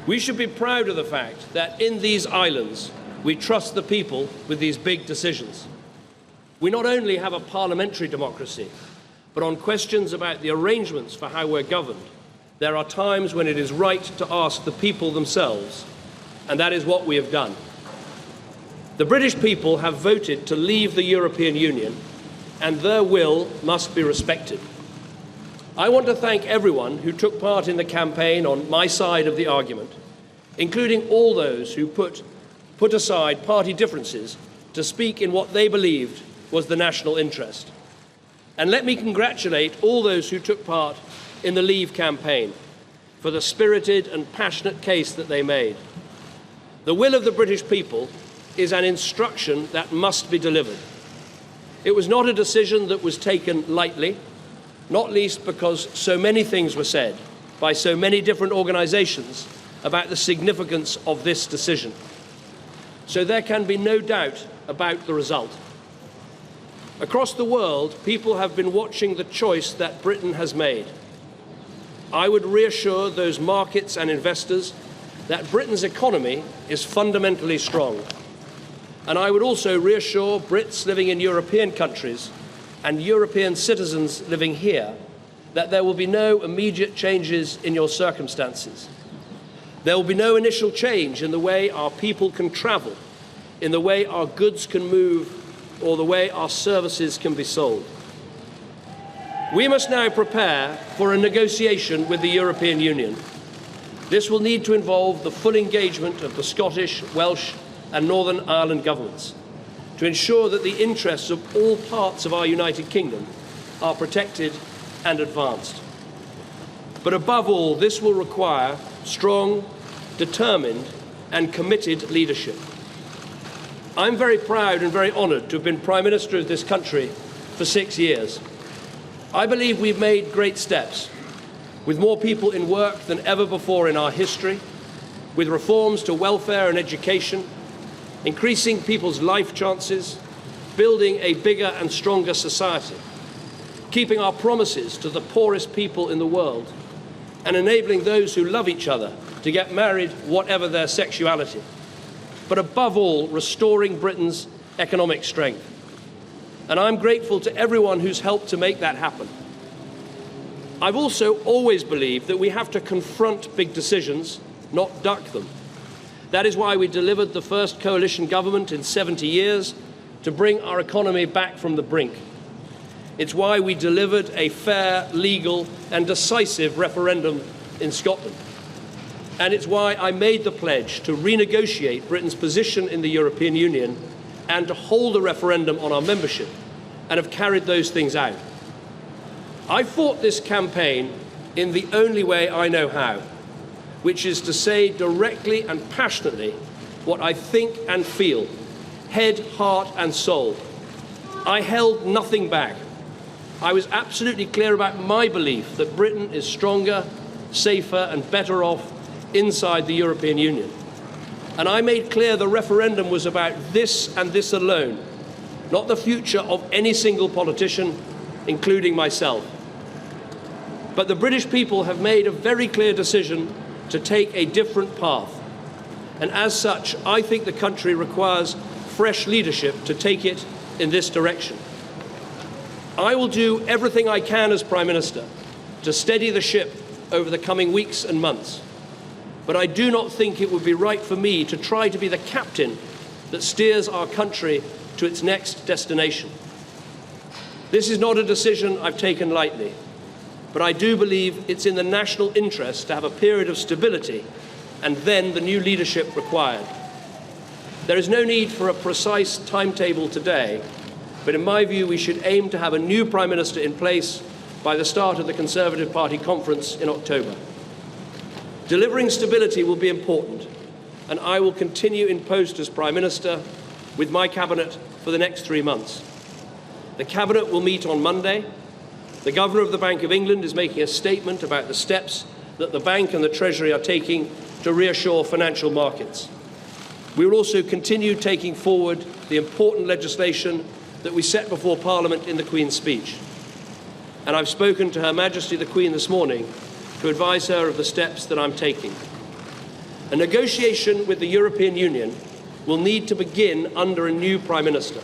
We should be proud of the fact that in these islands, we trust the people with these big decisions. We not only have a parliamentary democracy, but on questions about the arrangements for how we're governed, there are times when it is right to ask the people themselves, and that is what we have done. The British people have voted to leave the European Union, and their will must be respected. I want to thank everyone who took part in the campaign on my side of the argument, including all those who put aside party differences to speak in what they believed was the national interest. And let me congratulate all those who took part in the Leave campaign for the spirited and passionate case that they made. The will of the British people is an instruction that must be delivered. It was not a decision that was taken lightly, not least because so many things were said by so many different organisations about the significance of this decision. So there can be no doubt about the result. Across the world, people have been watching the choice that Britain has made. I would reassure those markets and investors that Britain's economy is fundamentally strong. And I would also reassure Brits living in European countries and European citizens living here that there will be no immediate changes in your circumstances. There will be no initial change in the way our people can travel, in the way our goods can move, or the way our services can be sold. We must now prepare for a negotiation with the European Union. This will need to involve the full engagement of the Scottish, Welsh, and Northern Ireland governments to ensure that the interests of all parts of our United Kingdom are protected and advanced. But above all, this will require strong, determined, and committed leadership. I'm very proud and very honoured to have been Prime Minister of this country for 6 years. I believe we've made great steps, with more people in work than ever before in our history, with reforms to welfare and education, increasing people's life chances, building a bigger and stronger society, keeping our promises to the poorest people in the world, and enabling those who love each other to get married whatever their sexuality. But above all, restoring Britain's economic strength. And I'm grateful to everyone who's helped to make that happen. I've also always believed that we have to confront big decisions, not duck them. That is why we delivered the first coalition government in 70 years to bring our economy back from the brink. It's why we delivered a fair, legal, and decisive referendum in Scotland. And it's why I made the pledge to renegotiate Britain's position in the European Union and to hold a referendum on our membership, and have carried those things out. I fought this campaign in the only way I know how, which is to say directly and passionately what I think and feel, head, heart, and soul. I held nothing back. I was absolutely clear about my belief that Britain is stronger, safer, and better off inside the European Union. And I made clear the referendum was about this and this alone, not the future of any single politician, including myself. But the British people have made a very clear decision to take a different path. And as such, I think the country requires fresh leadership to take it in this direction. I will do everything I can as Prime Minister to steady the ship over the coming weeks and months. But I do not think it would be right for me to try to be the captain that steers our country to its next destination. This is not a decision I've taken lightly, but I do believe it's in the national interest to have a period of stability and then the new leadership required. There is no need for a precise timetable today, but in my view we should aim to have a new Prime Minister in place by the start of the Conservative Party conference in October. Delivering stability will be important, and I will continue in post as Prime Minister with my Cabinet for the next 3 months. The Cabinet will meet on Monday. The Governor of the Bank of England is making a statement about the steps that the Bank and the Treasury are taking to reassure financial markets. We will also continue taking forward the important legislation that we set before Parliament in the Queen's speech. And I've spoken to Her Majesty the Queen this morning to advise her of the steps that I'm taking. A negotiation with the European Union will need to begin under a new Prime Minister.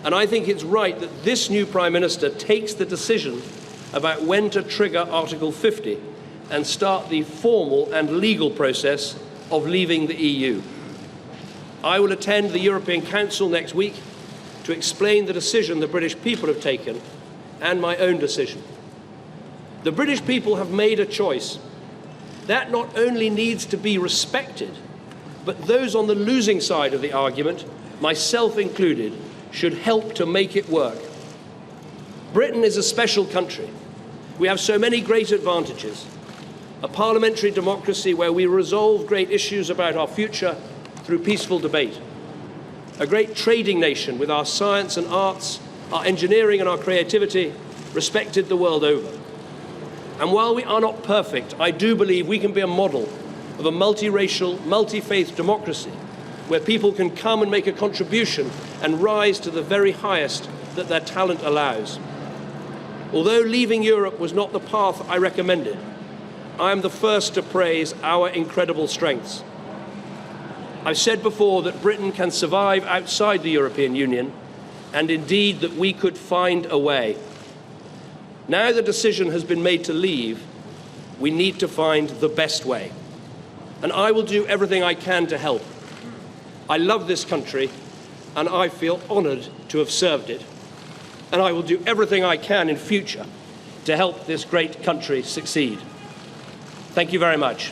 And I think it's right that this new Prime Minister takes the decision about when to trigger Article 50 and start the formal and legal process of leaving the EU. I will attend the European Council next week to explain the decision the British people have taken and my own decision. The British people have made a choice. That not only needs to be respected, but those on the losing side of the argument, myself included, should help to make it work. Britain is a special country. We have so many great advantages. A parliamentary democracy where we resolve great issues about our future through peaceful debate. A great trading nation with our science and arts, our engineering and our creativity respected the world over. And while we are not perfect, I do believe we can be a model of a multiracial, multi-faith democracy where people can come and make a contribution and rise to the very highest that their talent allows. Although leaving Europe was not the path I recommended, I am the first to praise our incredible strengths. I've said before that Britain can survive outside the European Union, and indeed that we could find a way. Now the decision has been made to leave, we need to find the best way. And I will do everything I can to help. I love this country, and I feel honoured to have served it. And I will do everything I can in future to help this great country succeed. Thank you very much.